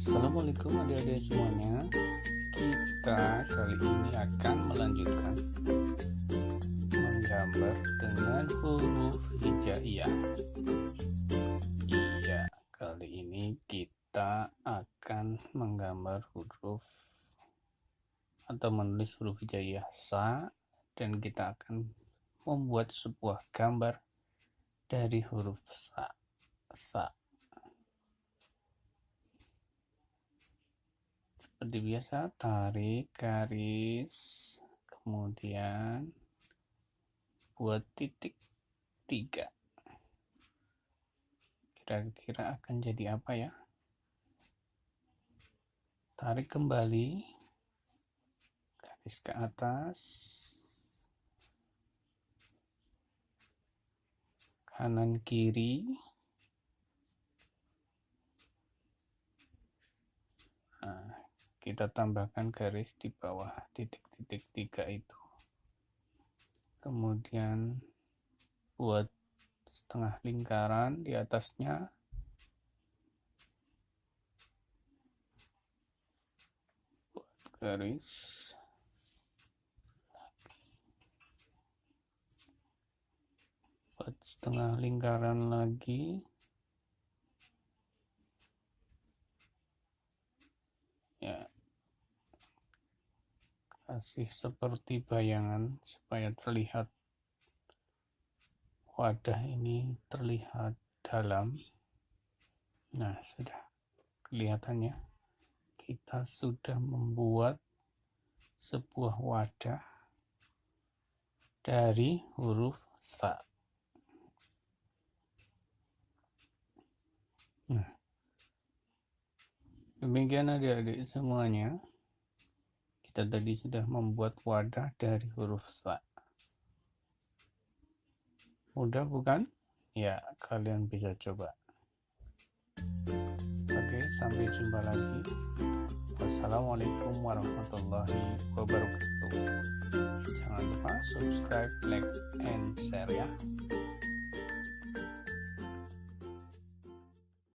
Assalamualaikum adik-adik semuanya. Kita kali ini akan melanjutkan menggambar dengan huruf hijaiyah. Iya, kali ini kita akan menggambar huruf atau menulis huruf hijaiyah Tsa, dan kita akan membuat sebuah gambar dari huruf Tsa. Seperti biasa, tarik garis, kemudian buat titik 3. Kira-kira akan jadi apa ya? Tarik kembali, garis ke atas, kanan kiri. Nah, kita tambahkan garis di bawah titik-titik 3 itu. Kemudian buat setengah lingkaran di atasnya. Buat garis. Buat setengah lingkaran lagi. Ya, kasih seperti bayangan supaya terlihat wadah ini terlihat dalam. Nah, sudah kelihatannya kita sudah membuat sebuah wadah dari huruf Tsa. Nah, demikian adik-adik semuanya. Kita tadi sudah membuat wadah dari huruf Tsa. Mudah bukan? Ya, kalian bisa coba. Oke, sampai jumpa lagi. Wassalamualaikum warahmatullahi wabarakatuh. Jangan lupa subscribe, like, and share ya.